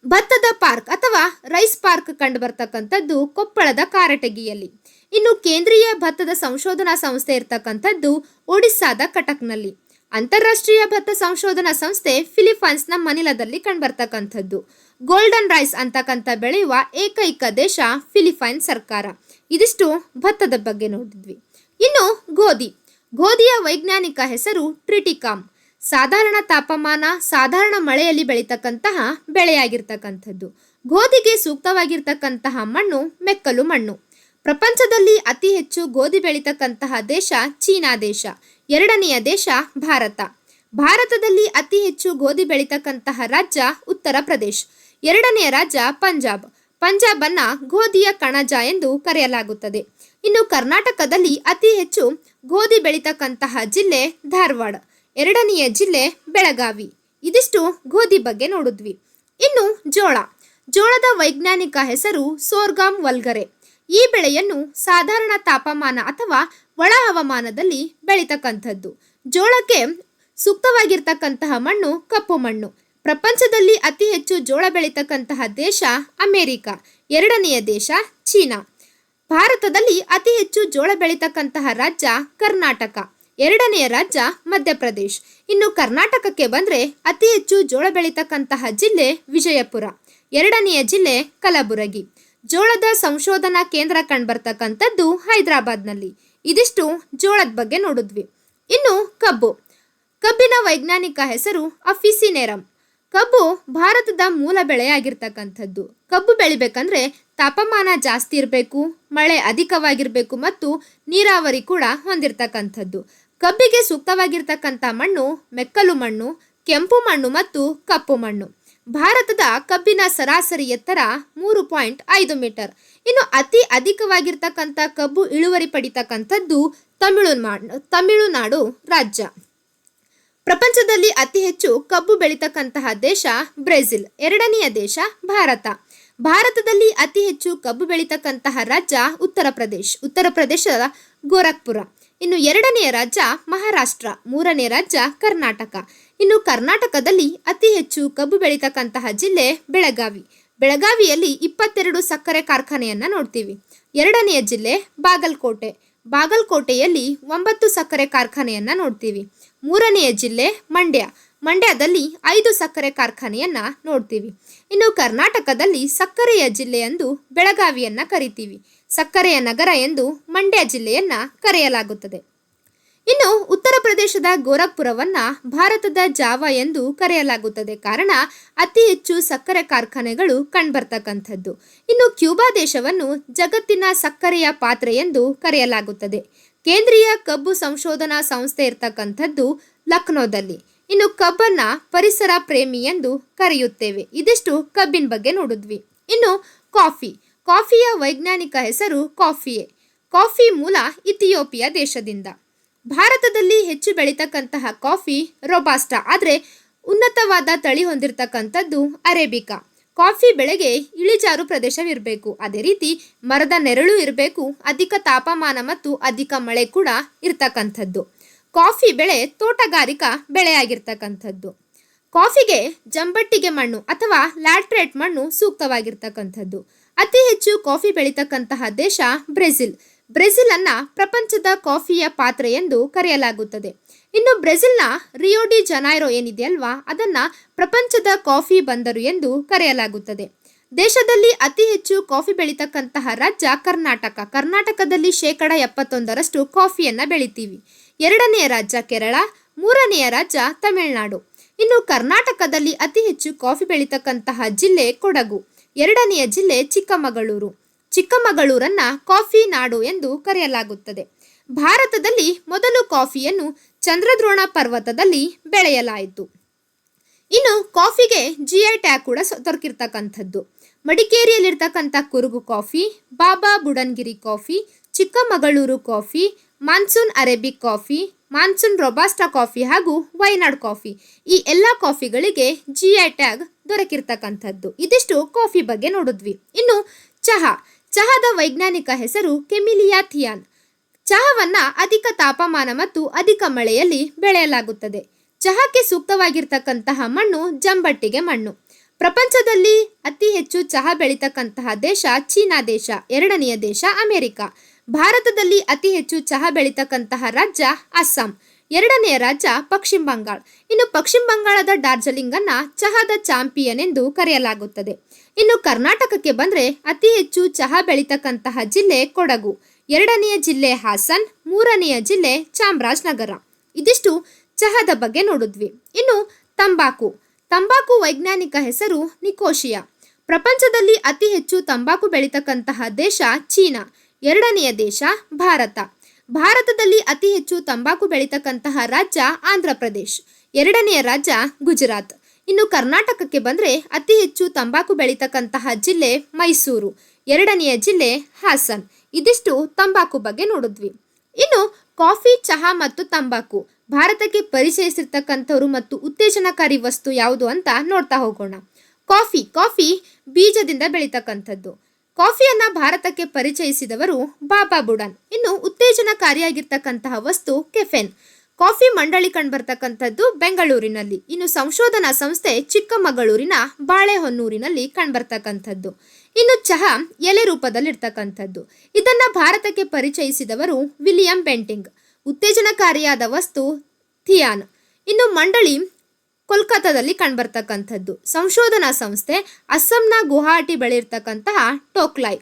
ಭತ್ತದ ಪಾರ್ಕ್ ಅಥವಾ ರೈಸ್ ಪಾರ್ಕ್ ಕಂಡು ಬರ್ತಕ್ಕಂಥದ್ದು ಕೊಪ್ಪಳದ ಕಾರಟಗಿಯಲ್ಲಿ. ಇನ್ನು ಕೇಂದ್ರೀಯ ಭತ್ತದ ಸಂಶೋಧನಾ ಸಂಸ್ಥೆ ಇರ್ತಕ್ಕಂಥದ್ದು ಒಡಿಸ್ಸಾದ ಕಟಕ್ನಲ್ಲಿ. ಅಂತಾರಾಷ್ಟ್ರೀಯ ಭತ್ತ ಸಂಶೋಧನಾ ಸಂಸ್ಥೆ ಫಿಲಿಪೈನ್ಸ್ನ ಮನಿಲಾದಲ್ಲಿ ಕಂಡುಬರ್ತಕ್ಕಂಥದ್ದು. ಗೋಲ್ಡನ್ ರೈಸ್ ಅಂತಕ್ಕಂಥ ಬೆಳೆಯುವ ಏಕೈಕ ದೇಶ ಫಿಲಿಪೈನ್ ಸರ್ಕಾರ. ಇದಿಷ್ಟು ಭತ್ತದ ಬಗ್ಗೆ ನೋಡಿದ್ವಿ. ಇನ್ನು ಗೋಧಿ. ಗೋಧಿಯ ವೈಜ್ಞಾನಿಕ ಹೆಸರು ಟ್ರಿಟಿಕಾಮ್. ಸಾಧಾರಣ ತಾಪಮಾನ, ಸಾಧಾರಣ ಮಳೆಯಲ್ಲಿ ಬೆಳೀತಕ್ಕಂತಹ ಬೆಳೆಯಾಗಿರ್ತಕ್ಕಂಥದ್ದು. ಗೋಧಿಗೆ ಸೂಕ್ತವಾಗಿರ್ತಕ್ಕಂತಹ ಮಣ್ಣು ಮೆಕ್ಕಲು ಮಣ್ಣು. ಪ್ರಪಂಚದಲ್ಲಿ ಅತಿ ಹೆಚ್ಚು ಗೋಧಿ ಬೆಳೀತಕ್ಕಂತಹ ದೇಶ ಚೀನಾ ದೇಶ. ಎರಡನೆಯ ದೇಶ ಭಾರತ. ಭಾರತದಲ್ಲಿ ಅತಿ ಹೆಚ್ಚು ಗೋಧಿ ಬೆಳೀತಕ್ಕಂತಹ ರಾಜ್ಯ ಉತ್ತರ ಪ್ರದೇಶ್. ಎರಡನೆಯ ರಾಜ್ಯ ಪಂಜಾಬ್. ಪಂಜಾಬನ್ನ ಗೋಧಿಯ ಕಣಜ ಎಂದು ಕರೆಯಲಾಗುತ್ತದೆ. ಇನ್ನು ಕರ್ನಾಟಕದಲ್ಲಿ ಅತಿ ಹೆಚ್ಚು ಗೋಧಿ ಬೆಳೀತಕ್ಕಂತಹ ಜಿಲ್ಲೆ ಧಾರವಾಡ. ಎರಡನೆಯ ಜಿಲ್ಲೆ ಬೆಳಗಾವಿ. ಇದಿಷ್ಟು ಗೋಧಿ ಬಗ್ಗೆ ನೋಡಿದ್ವಿ. ಇನ್ನು ಜೋಳ. ಜೋಳದ ವೈಜ್ಞಾನಿಕ ಹೆಸರು ಸೋರ್ಗಮ್ ವಲ್ಗರೆ. ಈ ಬೆಳೆಯನ್ನು ಸಾಧಾರಣ ತಾಪಮಾನ ಅಥವಾ ಒಳ ಹವಾಮಾನದಲ್ಲಿ ಬೆಳೀತಕ್ಕಂಥದ್ದು. ಜೋಳಕ್ಕೆ ಸೂಕ್ತವಾಗಿರ್ತಕ್ಕಂತಹ ಮಣ್ಣು ಕಪ್ಪು ಮಣ್ಣು. ಪ್ರಪಂಚದಲ್ಲಿ ಅತಿ ಹೆಚ್ಚು ಜೋಳ ಬೆಳೀತಕ್ಕಂತಹ ದೇಶ ಅಮೇರಿಕ. ಎರಡನೆಯ ದೇಶ ಚೀನಾ. ಭಾರತದಲ್ಲಿ ಅತಿ ಹೆಚ್ಚು ಜೋಳ ಬೆಳೀತಕ್ಕಂತಹ ರಾಜ್ಯ ಕರ್ನಾಟಕ. ಎರಡನೆಯ ರಾಜ್ಯ ಮಧ್ಯಪ್ರದೇಶ್. ಇನ್ನು ಕರ್ನಾಟಕಕ್ಕೆ ಬಂದರೆ ಅತಿ ಹೆಚ್ಚು ಜೋಳ ಬೆಳೀತಕ್ಕಂತಹ ಜಿಲ್ಲೆ ವಿಜಯಪುರ. ಎರಡನೆಯ ಜಿಲ್ಲೆ ಕಲಬುರಗಿ. ಜೋಳದ ಸಂಶೋಧನಾ ಕೇಂದ್ರ ಕಂಡುಬರ್ತಕ್ಕಂಥದ್ದು ಹೈದರಾಬಾದ್ನಲ್ಲಿ. ಇದಿಷ್ಟು ಜೋಳದ ಬಗ್ಗೆ ನೋಡಿದ್ವಿ. ಇನ್ನು ಕಬ್ಬು. ಕಬ್ಬಿನ ವೈಜ್ಞಾನಿಕ ಹೆಸರು ಅಫಿಸಿನೆರಮ್. ಕಬ್ಬು ಭಾರತದ ಮೂಲ ಬೆಳೆಯಾಗಿರ್ತಕ್ಕಂಥದ್ದು. ಕಬ್ಬು ಬೆಳಿಬೇಕಂದ್ರೆ ತಾಪಮಾನ ಜಾಸ್ತಿ ಇರಬೇಕು, ಮಳೆ ಅಧಿಕವಾಗಿರಬೇಕು ಮತ್ತು ನೀರಾವರಿ ಕೂಡ ಹೊಂದಿರತಕ್ಕಂಥದ್ದು. ಕಬ್ಬಿಗೆ ಸೂಕ್ತವಾಗಿರ್ತಕ್ಕಂಥ ಮಣ್ಣು ಮೆಕ್ಕಲು ಮಣ್ಣು, ಕೆಂಪು ಮಣ್ಣು ಮತ್ತು ಕಪ್ಪು ಮಣ್ಣು. ಭಾರತದ ಕಬ್ಬಿನ ಸರಾಸರಿ ಎತ್ತರ 3.5 ಮೀಟರ್. ಇನ್ನು ಅತಿ ಅಧಿಕವಾಗಿರ್ತಕ್ಕಂಥ ಕಬ್ಬು ಇಳುವರಿ ಪಡಿತಕ್ಕಂಥದ್ದು ತಮಿಳುನಾಡು ರಾಜ್ಯ. ಪ್ರಪಂಚದಲ್ಲಿ ಅತಿ ಹೆಚ್ಚು ಕಬ್ಬು ಬೆಳೀತಕ್ಕಂತಹ ದೇಶ ಬ್ರೆಜಿಲ್. ಎರಡನೆಯ ದೇಶ ಭಾರತ. ಭಾರತದಲ್ಲಿ ಅತಿ ಹೆಚ್ಚು ಕಬ್ಬು ಬೆಳೀತಕ್ಕಂತಹ ರಾಜ್ಯ ಉತ್ತರ ಪ್ರದೇಶ್. ಉತ್ತರ ಪ್ರದೇಶದ ಗೋರಖ್ಪುರ. ಇನ್ನು ಎರಡನೆಯ ರಾಜ್ಯ ಮಹಾರಾಷ್ಟ್ರ. ಮೂರನೇ ರಾಜ್ಯ ಕರ್ನಾಟಕ. ಇನ್ನು ಕರ್ನಾಟಕದಲ್ಲಿ ಅತಿ ಹೆಚ್ಚು ಕಬ್ಬು ಬೆಳೀತಕ್ಕಂತಹ ಜಿಲ್ಲೆ ಬೆಳಗಾವಿ. ಬೆಳಗಾವಿಯಲ್ಲಿ 22 ಸಕ್ಕರೆ ಕಾರ್ಖಾನೆಯನ್ನು ನೋಡ್ತೀವಿ. ಎರಡನೆಯ ಜಿಲ್ಲೆ ಬಾಗಲಕೋಟೆ. ಬಾಗಲಕೋಟೆಯಲ್ಲಿ 9 ಸಕ್ಕರೆ ಕಾರ್ಖಾನೆಯನ್ನು ನೋಡ್ತೀವಿ. ಮೂರನೆಯ ಜಿಲ್ಲೆ ಮಂಡ್ಯ. ಮಂಡ್ಯದಲ್ಲಿ 5 ಸಕ್ಕರೆ ಕಾರ್ಖಾನೆಯನ್ನು ನೋಡ್ತೀವಿ. ಇನ್ನು ಕರ್ನಾಟಕದಲ್ಲಿ ಸಕ್ಕರೆಯ ಜಿಲ್ಲೆ ಎಂದು ಬೆಳಗಾವಿಯನ್ನು ಕರಿತೀವಿ. ಸಕ್ಕರೆಯ ನಗರ ಎಂದು ಮಂಡ್ಯ ಜಿಲ್ಲೆಯನ್ನು ಕರೆಯಲಾಗುತ್ತದೆ. ಇನ್ನು ಉತ್ತರ ಪ್ರದೇಶದ ಗೋರಖ್ಪುರವನ್ನು ಭಾರತದ ಜಾವ ಎಂದು ಕರೆಯಲಾಗುತ್ತದೆ. ಕಾರಣ ಅತಿ ಹೆಚ್ಚು ಸಕ್ಕರೆ ಕಾರ್ಖಾನೆಗಳು ಕಂಡುಬರ್ತಕ್ಕಂಥದ್ದು. ಇನ್ನು ಕ್ಯೂಬಾ ದೇಶವನ್ನು ಜಗತ್ತಿನ ಸಕ್ಕರೆಯ ಪಾತ್ರೆ ಎಂದು ಕರೆಯಲಾಗುತ್ತದೆ. ಕೇಂದ್ರೀಯ ಕಬ್ಬು ಸಂಶೋಧನಾ ಸಂಸ್ಥೆ ಇರ್ತಕ್ಕಂಥದ್ದು ಲಕ್ನೋದಲ್ಲಿ. ಇನ್ನು ಕಬ್ಬನ್ನ ಪರಿಸರ ಪ್ರೇಮಿ ಎಂದು ಕರೆಯುತ್ತೇವೆ. ಇದಿಷ್ಟು ಕಬ್ಬಿನ ಬಗ್ಗೆ ನೋಡಿದ್ವಿ. ಇನ್ನು ಕಾಫಿ. ಕಾಫಿಯ ವೈಜ್ಞಾನಿಕ ಹೆಸರು ಕಾಫಿಯೇ. ಕಾಫಿ ಮೂಲ ಇಥಿಯೋಪಿಯಾ ದೇಶದಿಂದ. ಭಾರತದಲ್ಲಿ ಹೆಚ್ಚು ಬೆಳೀತಕ್ಕಂತಹ ಕಾಫಿ ರೊಬಾಸ್ಟಾ, ಆದರೆ ಉನ್ನತವಾದ ತಳಿ ಹೊಂದಿರತಕ್ಕಂಥದ್ದು ಅರೇಬಿಕಾ. ಕಾಫಿ ಬೆಳೆಗೆ ಇಳಿಜಾರು ಪ್ರದೇಶವಿರಬೇಕು, ಅದೇ ರೀತಿ ಮರದ ನೆರಳು ಇರಬೇಕು, ಅಧಿಕ ತಾಪಮಾನ ಮತ್ತು ಅಧಿಕ ಮಳೆ ಕೂಡ ಇರ್ತಕ್ಕಂಥದ್ದು. ಕಾಫಿ ಬೆಳೆ ತೋಟಗಾರಿಕಾ ಬೆಳೆಯಾಗಿರ್ತಕ್ಕಂಥದ್ದು. ಕಾಫಿಗೆ ಜಂಬಟ್ಟಿಗೆ ಮಣ್ಣು ಅಥವಾ ಲ್ಯಾಟ್ರೇಟ್ ಮಣ್ಣು ಸೂಕ್ತವಾಗಿರ್ತಕ್ಕಂಥದ್ದು. ಅತಿ ಹೆಚ್ಚು ಕಾಫಿ ಬೆಳೀತಕ್ಕಂತಹ ದೇಶ ಬ್ರೆಜಿಲ್. ಬ್ರೆಜಿಲ್ ಅನ್ನ ಪ್ರಪಂಚದ ಕಾಫಿಯ ಪಾತ್ರೆ ಎಂದು ಕರೆಯಲಾಗುತ್ತದೆ. ಇನ್ನು ಬ್ರೆಜಿಲ್ನ ರಿಯೋ ಡಿ ಜನೈರೋ ಏನಿದೆಯಲ್ವಾ, ಅದನ್ನ ಪ್ರಪಂಚದ ಕಾಫಿ ಬಂದರು ಎಂದು ಕರೆಯಲಾಗುತ್ತದೆ. ದೇಶದಲ್ಲಿ ಅತಿ ಹೆಚ್ಚು ಕಾಫಿ ಬೆಳೀತಕ್ಕಂತಹ ರಾಜ್ಯ ಕರ್ನಾಟಕ. ಕರ್ನಾಟಕದಲ್ಲಿ 71% ಕಾಫಿಯನ್ನ ಬೆಳಿತೀವಿ. ಎರಡನೆಯ ರಾಜ್ಯ ಕೇರಳ, ಮೂರನೆಯ ರಾಜ್ಯ ತಮಿಳುನಾಡು. ಇನ್ನು ಕರ್ನಾಟಕದಲ್ಲಿ ಅತಿ ಹೆಚ್ಚು ಕಾಫಿ ಬೆಳೀತಕ್ಕಂತಹ ಜಿಲ್ಲೆ ಕೊಡಗು, ಎರಡನೆಯ ಜಿಲ್ಲೆ ಚಿಕ್ಕಮಗಳೂರು. ಚಿಕ್ಕಮಗಳೂರನ್ನ ಕಾಫಿ ನಾಡು ಎಂದು ಕರೆಯಲಾಗುತ್ತದೆ. ಭಾರತದಲ್ಲಿ ಮೊದಲು ಕಾಫಿಯನ್ನು ಚಂದ್ರದ್ರೋಣ ಪರ್ವತದಲ್ಲಿ ಬೆಳೆಯಲಾಯಿತು. ಇನ್ನು ಕಾಫಿಗೆ GI ಟ್ಯಾಗ್ ಕೂಡ ದೊರಕಿರ್ತಕ್ಕಂಥದ್ದು. ಮಡಿಕೇರಿಯಲ್ಲಿರ್ತಕ್ಕಂಥ Coorg coffee, Baba Budangiri coffee, Chikkamagaluru coffee, monsoon Arabic coffee, monsoon robusta coffee ಹಾಗೂ ವೈನಾಡ್ ಕಾಫಿ, ಈ ಎಲ್ಲ ಕಾಫಿಗಳಿಗೆ GI ಟ್ಯಾಗ್ ದೊರಕಿರ್ತಕ್ಕಂಥದ್ದು. ಇದಿಷ್ಟು ಕಾಫಿ ಬಗ್ಗೆ ನೋಡಿದ್ವಿ. ಇನ್ನು ಚಹಾ. ಚಹಾದ ವೈಜ್ಞಾನಿಕ ಹೆಸರು ಕೆಮಿಲಿಯಾ ಥಿಯಾನ್. ಚಹಾವನ್ನ ಅಧಿಕ ತಾಪಮಾನ ಮತ್ತು ಅಧಿಕ ಮಳೆಯಲ್ಲಿ ಬೆಳೆಯಲಾಗುತ್ತದೆ. ಚಹಾಕ್ಕೆ ಸೂಕ್ತವಾಗಿರ್ತಕ್ಕಂತಹ ಮಣ್ಣು ಜಂಬಟ್ಟಿಗೆ ಮಣ್ಣು. ಪ್ರಪಂಚದಲ್ಲಿ ಅತಿ ಹೆಚ್ಚು ಚಹಾ ಬೆಳೀತಕ್ಕಂತಹ ದೇಶ ಚೀನಾ ದೇಶ, ಎರಡನೆಯ ದೇಶ ಅಮೆರಿಕ. ಭಾರತದಲ್ಲಿ ಅತಿ ಹೆಚ್ಚು ಚಹಾ ಬೆಳೀತಕ್ಕಂತಹ ರಾಜ್ಯ ಅಸ್ಸಾಂ, ಎರಡನೆಯ ರಾಜ್ಯ ಪಶ್ಚಿಮ ಬಂಗಾಳ. ಇನ್ನು ಪಶ್ಚಿಮ ಬಂಗಾಳದ ಡಾರ್ಜಿಲಿಂಗ್ ಅನ್ನ ಚಹಾದ ಚಾಂಪಿಯನ್ ಎಂದು ಕರೆಯಲಾಗುತ್ತದೆ. ಇನ್ನು ಕರ್ನಾಟಕಕ್ಕೆ ಬಂದ್ರೆ ಅತಿ ಹೆಚ್ಚು ಚಹಾ ಬೆಳೀತಕ್ಕಂತಹ ಜಿಲ್ಲೆ ಕೊಡಗು, ಎರಡನೆಯ ಜಿಲ್ಲೆ ಹಾಸನ್, ಮೂರನೆಯ ಜಿಲ್ಲೆ ಚಾಮರಾಜನಗರ. ಇದಿಷ್ಟು ಚಹಾದ ಬಗ್ಗೆ ನೋಡಿದ್ವಿ. ಇನ್ನು ತಂಬಾಕು. ತಂಬಾಕು ವೈಜ್ಞಾನಿಕ ಹೆಸರು ನಿಕೋಶಿಯಾ. ಪ್ರಪಂಚದಲ್ಲಿ ಅತಿ ಹೆಚ್ಚು ತಂಬಾಕು ಬೆಳೀತಕ್ಕಂತಹ ದೇಶ ಚೀನಾ, ಎರಡನೆಯ ದೇಶ ಭಾರತ. ಭಾರತದಲ್ಲಿ ಅತಿ ಹೆಚ್ಚು ತಂಬಾಕು ಬೆಳೀತಕ್ಕಂತಹ ರಾಜ್ಯ ಆಂಧ್ರ ಪ್ರದೇಶ್, ಎರಡನೆಯ ರಾಜ್ಯ ಗುಜರಾತ್. ಇನ್ನು ಕರ್ನಾಟಕಕ್ಕೆ ಬಂದರೆ ಅತಿ ಹೆಚ್ಚು ತಂಬಾಕು ಬೆಳೀತಕ್ಕಂತಹ ಜಿಲ್ಲೆ ಮೈಸೂರು, ಎರಡನೆಯ ಜಿಲ್ಲೆ ಹಾಸನ್. ಇದಿಷ್ಟು ತಂಬಾಕು ಬಗ್ಗೆ ನೋಡಿದ್ವಿ. ಇನ್ನು ಕಾಫಿ, ಚಹಾ ಮತ್ತು ತಂಬಾಕು ಭಾರತಕ್ಕೆ ಪರಿಚಯಿಸಿರ್ತಕ್ಕಂಥವ್ರು ಮತ್ತು ಉತ್ತೇಜನಕಾರಿ ವಸ್ತು ಯಾವುದು ಅಂತ ನೋಡ್ತಾ ಹೋಗೋಣ. ಕಾಫಿ ಬೀಜದಿಂದ ಬೆಳೀತಕ್ಕಂಥದ್ದು. ಕಾಫಿಯನ್ನ ಭಾರತಕ್ಕೆ ಪರಿಚಯಿಸಿದವರು ಬಾಬಾ ಬುಡನ್. ಇನ್ನು ಉತ್ತೇಜನಕಾರಿಯಾಗಿರ್ತಕ್ಕಂತಹ ವಸ್ತು ಕೆಫೆನ್. ಕಾಫಿ ಮಂಡಳಿ ಕಂಡುಬರ್ತಕ್ಕಂಥದ್ದು ಬೆಂಗಳೂರಿನಲ್ಲಿ. ಇನ್ನು ಸಂಶೋಧನಾ ಸಂಸ್ಥೆ ಚಿಕ್ಕಮಗಳೂರಿನ ಬಾಳೆಹೊನ್ನೂರಿನಲ್ಲಿ ಕಂಡುಬರ್ತಕ್ಕಂಥದ್ದು. ಇನ್ನು ಚಹಾ ಎಲೆ ರೂಪದಲ್ಲಿರ್ತಕ್ಕಂಥದ್ದು. ಇದನ್ನ ಭಾರತಕ್ಕೆ ಪರಿಚಯಿಸಿದವರು ವಿಲಿಯಂ ಬೆಂಟಿಂಗ್. ಉತ್ತೇಜನಕಾರಿಯಾದ ವಸ್ತು ಥಿಯಾನ್. ಇನ್ನು ಮಂಡಳಿ ಕೋಲ್ಕತ್ತಾದಲ್ಲಿ ಕಂಡುಬರ್ತಕ್ಕಂಥದ್ದು. ಸಂಶೋಧನಾ ಸಂಸ್ಥೆ ಅಸ್ಸಾಂನ ಗುವಾಹಟಿ ಬೆಳೆಯಿರ್ತಕ್ಕಂತಹ ಟೋಕ್ಲಾಯ್.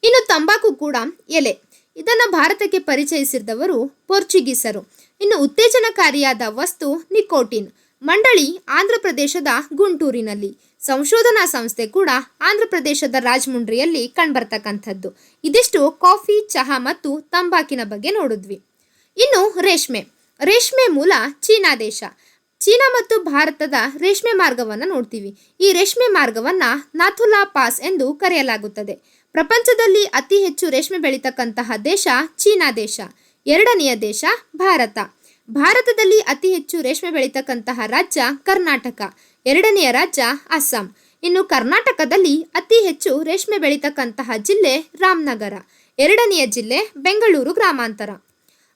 ಇನ್ನು ತಂಬಾಕು ಕೂಡ ಎಲೆ. ಇದನ್ನು ಭಾರತಕ್ಕೆ ಪರಿಚಯಿಸಿದವರು ಪೋರ್ಚುಗೀಸರು. ಇನ್ನು ಉತ್ತೇಜನಕಾರಿಯಾದ ವಸ್ತು ನಿಕೋಟಿನ್. ಮಂಡಳಿ ಆಂಧ್ರ ಪ್ರದೇಶದ ಗುಂಟೂರಿನಲ್ಲಿ. ಸಂಶೋಧನಾ ಸಂಸ್ಥೆ ಕೂಡ ಆಂಧ್ರ ಪ್ರದೇಶದ ರಾಜಮುಂಡ್ರಿಯಲ್ಲಿ ಕಂಡುಬರ್ತಕ್ಕಂಥದ್ದು. ಇದಿಷ್ಟು ಕಾಫಿ, ಚಹಾ ಮತ್ತು ತಂಬಾಕಿನ ಬಗ್ಗೆ ನೋಡಿದ್ವಿ. ಇನ್ನು ರೇಷ್ಮೆ ಮೂಲ ಚೀನಾ ದೇಶ. ಚೀನಾ ಮತ್ತು ಭಾರತದ ರೇಷ್ಮೆ ಮಾರ್ಗವನ್ನು ನೋಡ್ತೀವಿ. ಈ ರೇಷ್ಮೆ ಮಾರ್ಗವನ್ನು ನಾಥುಲಾ ಪಾಸ್ ಎಂದು ಕರೆಯಲಾಗುತ್ತದೆ. ಪ್ರಪಂಚದಲ್ಲಿ ಅತಿ ಹೆಚ್ಚು ರೇಷ್ಮೆ ಬೆಳೀತಕ್ಕಂತಹ ದೇಶ ಚೀನಾ ದೇಶ, ಎರಡನೆಯ ದೇಶ ಭಾರತ. ಭಾರತದಲ್ಲಿ ಅತಿ ಹೆಚ್ಚು ರೇಷ್ಮೆ ಬೆಳೀತಕ್ಕಂತಹ ರಾಜ್ಯ ಕರ್ನಾಟಕ, ಎರಡನೆಯ ರಾಜ್ಯ ಅಸ್ಸಾಂ. ಇನ್ನು ಕರ್ನಾಟಕದಲ್ಲಿ ಅತಿ ಹೆಚ್ಚು ರೇಷ್ಮೆ ಬೆಳೀತಕ್ಕಂತಹ ಜಿಲ್ಲೆ ರಾಮನಗರ, ಎರಡನೆಯ ಜಿಲ್ಲೆ ಬೆಂಗಳೂರು ಗ್ರಾಮಾಂತರ.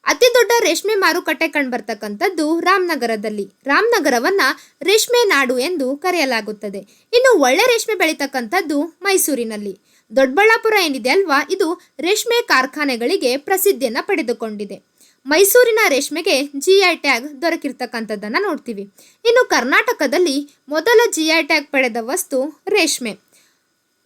ಅತಿ ದೊಡ್ಡ ರೇಷ್ಮೆ ಮಾರುಕಟ್ಟೆ ಕಂಡುಬರ್ತಕ್ಕಂಥದ್ದು ರಾಮನಗರದಲ್ಲಿ. ರಾಮನಗರವನ್ನ ರೇಷ್ಮೆ ನಾಡು ಎಂದು ಕರೆಯಲಾಗುತ್ತದೆ. ಇನ್ನು ಒಳ್ಳೆ ರೇಷ್ಮೆ ಬೆಳೀತಕ್ಕಂಥದ್ದು ಮೈಸೂರಿನಲ್ಲಿ. ದೊಡ್ಡಬಳ್ಳಾಪುರ ಏನಿದೆ ಅಲ್ವಾ, ಇದು ರೇಷ್ಮೆ ಕಾರ್ಖಾನೆಗಳಿಗೆ ಪ್ರಸಿದ್ಧಿಯನ್ನು ಪಡೆದುಕೊಂಡಿದೆ. ಮೈಸೂರಿನ ರೇಷ್ಮೆಗೆ GI ಟ್ಯಾಗ್ ದೊರಕಿರ್ತಕ್ಕಂಥದ್ದನ್ನು ನೋಡ್ತೀವಿ. ಇನ್ನು ಕರ್ನಾಟಕದಲ್ಲಿ ಮೊದಲ GI ಟ್ಯಾಗ್ ಪಡೆದ ವಸ್ತು ರೇಷ್ಮೆ.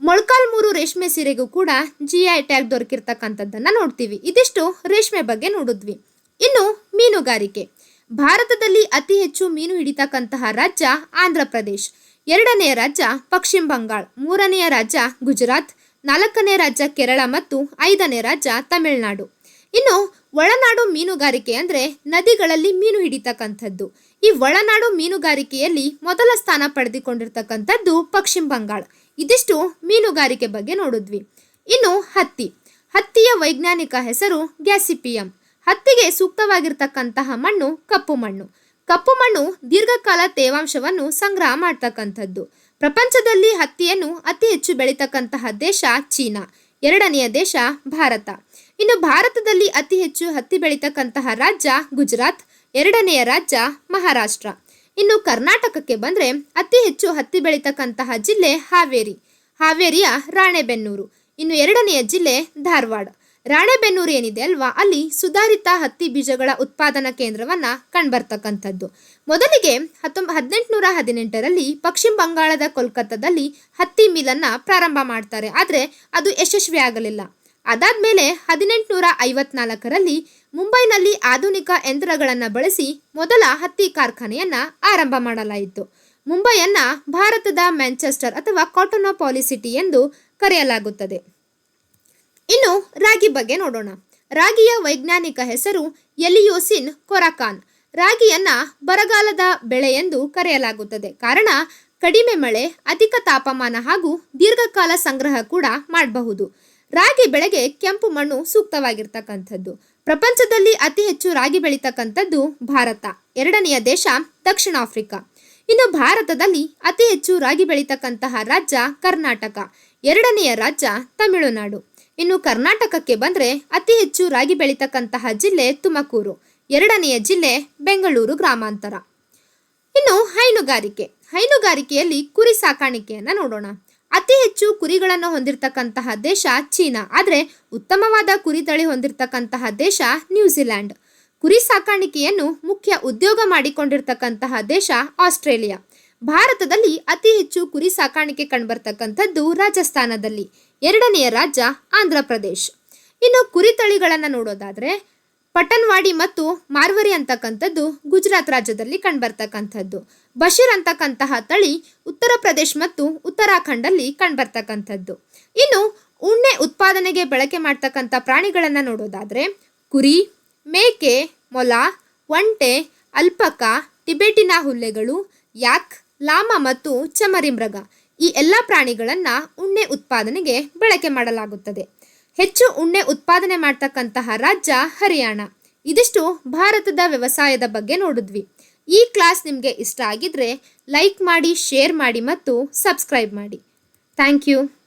ಮೊಳಕಾಲ್ಮೂರು ರೇಷ್ಮೆ ಸೀರೆಗೂ ಕೂಡ GI ಟ್ಯಾಗ್ ದೊರಕಿರ್ತಕ್ಕಂಥದ್ದನ್ನು ನೋಡ್ತೀವಿ. ಇದಿಷ್ಟು ರೇಷ್ಮೆ ಬಗ್ಗೆ ನೋಡಿದ್ವಿ. ಇನ್ನು ಮೀನುಗಾರಿಕೆ. ಭಾರತದಲ್ಲಿ ಅತಿ ಹೆಚ್ಚು ಮೀನು ಹಿಡಿತಕ್ಕಂತಹ ರಾಜ್ಯ ಆಂಧ್ರ ಪ್ರದೇಶ್, ಎರಡನೆಯ ರಾಜ್ಯ ಪಶ್ಚಿಮ ಬಂಗಾಳ, ಮೂರನೆಯ ರಾಜ್ಯ ಗುಜರಾತ್, ನಾಲ್ಕನೇ ರಾಜ್ಯ ಕೇರಳ ಮತ್ತು ಐದನೇ ರಾಜ್ಯ ತಮಿಳುನಾಡು. ಇನ್ನು ಒಳನಾಡು ಮೀನುಗಾರಿಕೆ ಅಂದರೆ ನದಿಗಳಲ್ಲಿ ಮೀನು ಹಿಡಿತಕ್ಕಂಥದ್ದು. ಈ ಒಳನಾಡು ಮೀನುಗಾರಿಕೆಯಲ್ಲಿ ಮೊದಲ ಸ್ಥಾನ ಪಡೆದುಕೊಂಡಿರ್ತಕ್ಕಂಥದ್ದು ಪಶ್ಚಿಮ ಬಂಗಾಳ. ಇದಿಷ್ಟು ಮೀನುಗಾರಿಕೆ ಬಗ್ಗೆ ನೋಡಿದ್ವಿ. ಇನ್ನು ಹತ್ತಿಯ ವೈಜ್ಞಾನಿಕ ಹೆಸರು ಗ್ಯಾಸಿಪಿಯಂ. ಹತ್ತಿಗೆ ಸೂಕ್ತವಾಗಿರ್ತಕ್ಕಂತಹ ಮಣ್ಣು ಕಪ್ಪು ಮಣ್ಣು. ಕಪ್ಪು ಮಣ್ಣು ದೀರ್ಘಕಾಲ ತೇವಾಂಶವನ್ನು ಸಂಗ್ರಹ ಮಾಡ್ತಕ್ಕಂಥದ್ದು. ಪ್ರಪಂಚದಲ್ಲಿ ಹತ್ತಿಯನ್ನು ಅತಿ ಹೆಚ್ಚು ಬೆಳೀತಕ್ಕಂತಹ ದೇಶ ಚೀನಾ, ಎರಡನೆಯ ದೇಶ ಭಾರತ. ಇನ್ನು ಭಾರತದಲ್ಲಿ ಅತಿ ಹೆಚ್ಚು ಹತ್ತಿ ಬೆಳೀತಕ್ಕಂತಹ ರಾಜ್ಯ ಗುಜರಾತ್, ಎರಡನೆಯ ರಾಜ್ಯ ಮಹಾರಾಷ್ಟ್ರ. ಇನ್ನು ಕರ್ನಾಟಕಕ್ಕೆ ಬಂದರೆ ಅತಿ ಹೆಚ್ಚು ಹತ್ತಿ ಬೆಳೀತಕ್ಕಂತಹ ಜಿಲ್ಲೆ ಹಾವೇರಿಯ ರಾಣೆಬೆನ್ನೂರು. ಇನ್ನು ಎರಡನೆಯ ಜಿಲ್ಲೆ ಧಾರವಾಡ. ರಾಣೆಬೆನ್ನೂರು ಏನಿದೆ ಅಲ್ವಾ, ಅಲ್ಲಿ ಸುಧಾರಿತ ಹತ್ತಿ ಬೀಜಗಳ ಉತ್ಪಾದನಾ ಕೇಂದ್ರವನ್ನ ಕಂಡುಬರ್ತಕ್ಕಂಥದ್ದು. ಮೊದಲಿಗೆ 1818ರಲ್ಲಿ ಪಶ್ಚಿಮ ಬಂಗಾಳದ ಕೋಲ್ಕತ್ತಾದಲ್ಲಿ ಹತ್ತಿ ಮಿಲನ್ನ ಪ್ರಾರಂಭ ಮಾಡ್ತಾರೆ. ಆದರೆ ಅದು ಯಶಸ್ವಿ ಆಗಲಿಲ್ಲ. ಅದಾದ್ಮೇಲೆ 1854ರಲ್ಲಿ ಮುಂಬೈನಲ್ಲಿ ಆಧುನಿಕ ಯಂತ್ರಗಳನ್ನು ಬಳಸಿ ಮೊದಲ ಹತ್ತಿ ಕಾರ್ಖಾನೆಯನ್ನ ಆರಂಭ ಮಾಡಲಾಯಿತು. ಮುಂಬೈಯನ್ನ ಭಾರತದ ಮ್ಯಾಂಚೆಸ್ಟರ್ ಅಥವಾ ಕಾಟನೋಪಾಲಿಸ್ ಸಿಟಿ ಎಂದು ಕರೆಯಲಾಗುತ್ತದೆ. ಇನ್ನು ರಾಗಿ ಬಗ್ಗೆ ನೋಡೋಣ. ರಾಗಿಯ ವೈಜ್ಞಾನಿಕ ಹೆಸರು ಎಲಿಯೋಸಿನ್ ಕೊರಕಾನ್. ರಾಗಿಯನ್ನ ಬರಗಾಲದ ಬೆಳೆ ಎಂದು ಕರೆಯಲಾಗುತ್ತದೆ. ಕಾರಣ ಕಡಿಮೆ ಮಳೆ, ಅಧಿಕ ತಾಪಮಾನ ಹಾಗೂ ದೀರ್ಘಕಾಲ ಸಂಗ್ರಹ ಕೂಡ ಮಾಡಬಹುದು. ರಾಗಿ ಬೆಳೆಗೆ ಕೆಂಪು ಮಣ್ಣು ಸೂಕ್ತವಾಗಿರ್ತಕ್ಕಂಥದ್ದು. ಪ್ರಪಂಚದಲ್ಲಿ ಅತಿ ಹೆಚ್ಚು ರಾಗಿ ಬೆಳೀತಕ್ಕಂಥದ್ದು ಭಾರತ, ಎರಡನೆಯ ದೇಶ ದಕ್ಷಿಣ ಆಫ್ರಿಕಾ. ಇನ್ನು ಭಾರತದಲ್ಲಿ ಅತಿ ಹೆಚ್ಚು ರಾಗಿ ಬೆಳೀತಕ್ಕಂತಹ ರಾಜ್ಯ ಕರ್ನಾಟಕ, ಎರಡನೆಯ ರಾಜ್ಯ ತಮಿಳುನಾಡು. ಇನ್ನು ಕರ್ನಾಟಕಕ್ಕೆ ಬಂದರೆ ಅತಿ ಹೆಚ್ಚು ರಾಗಿ ಬೆಳೀತಕ್ಕಂತಹ ಜಿಲ್ಲೆ ತುಮಕೂರು, ಎರಡನೆಯ ಜಿಲ್ಲೆ ಬೆಂಗಳೂರು ಗ್ರಾಮಾಂತರ. ಇನ್ನು ಹೈನುಗಾರಿಕೆಯಲ್ಲಿ ಕುರಿ ಸಾಕಾಣಿಕೆಯನ್ನು ನೋಡೋಣ. ಅತಿ ಹೆಚ್ಚು ಕುರಿಗಳನ್ನು ಹೊಂದಿರತಕ್ಕಂತಹ ದೇಶ ಚೀನಾ, ಆದರೆ ಉತ್ತಮವಾದ ಕುರಿ ತಳಿ ಹೊಂದಿರತಕ್ಕಂತಹ ದೇಶ ನ್ಯೂಜಿಲ್ಯಾಂಡ್. ಕುರಿ ಸಾಕಾಣಿಕೆಯನ್ನು ಮುಖ್ಯ ಉದ್ಯೋಗ ಮಾಡಿಕೊಂಡಿರ್ತಕ್ಕಂತಹ ದೇಶ ಆಸ್ಟ್ರೇಲಿಯಾ. ಭಾರತದಲ್ಲಿ ಅತಿ ಹೆಚ್ಚು ಕುರಿ ಸಾಕಾಣಿಕೆ ಕಂಡುಬರ್ತಕ್ಕಂಥದ್ದು ರಾಜಸ್ಥಾನದಲ್ಲಿ, ಎರಡನೆಯ ರಾಜ್ಯ ಆಂಧ್ರ ಪ್ರದೇಶ್. ಇನ್ನು ಕುರಿ ತಳಿಗಳನ್ನು ನೋಡೋದಾದರೆ ಪಟನ್ವಾಡಿ ಮತ್ತು ಮಾರ್ವರಿ ಅಂತಕ್ಕಂಥದ್ದು ಗುಜರಾತ್ ರಾಜ್ಯದಲ್ಲಿ ಕಂಡುಬರ್ತಕ್ಕಂಥದ್ದು. ಬಶೀರ್ ಅಂತಕ್ಕಂತಹ ತಳಿ ಉತ್ತರ ಪ್ರದೇಶ್ ಮತ್ತು ಉತ್ತರಾಖಂಡಲ್ಲಿ ಕಂಡುಬರ್ತಕ್ಕಂಥದ್ದು. ಇನ್ನು ಉಣ್ಣೆ ಉತ್ಪಾದನೆಗೆ ಬಳಕೆ ಮಾಡ್ತಕ್ಕಂಥ ಪ್ರಾಣಿಗಳನ್ನು ನೋಡೋದಾದರೆ ಕುರಿ, ಮೇಕೆ, ಮೊಲ, ಒಂಟೆ, ಅಲ್ಪಕ, ಟಿಬೆಟಿನ ಹುಲ್ಲೆಗಳು, ಯಾಕ್, ಲಾಮ ಮತ್ತು ಚಮರಿ ಮೃಗ, ಈ ಎಲ್ಲ ಪ್ರಾಣಿಗಳನ್ನು ಉಣ್ಣೆ ಉತ್ಪಾದನೆಗೆ ಬಳಕೆ ಮಾಡಲಾಗುತ್ತದೆ. ಹೆಚ್ಚು ಉಣ್ಣೆ ಉತ್ಪಾದನೆ ಮಾಡ್ತಕ್ಕಂತಹ ರಾಜ್ಯ ಹರಿಯಾಣ. ಇದಿಷ್ಟು ಭಾರತದ ವ್ಯವಸಾಯದ ಬಗ್ಗೆ ನೋಡಿದ್ವಿ. ಈ ಕ್ಲಾಸ್ ನಿಮಗೆ ಇಷ್ಟ ಆಗಿದ್ರೆ ಲೈಕ್ ಮಾಡಿ, ಶೇರ್ ಮಾಡಿ ಮತ್ತು ಸಬ್ಸ್ಕ್ರೈಬ್ ಮಾಡಿ. Thank you.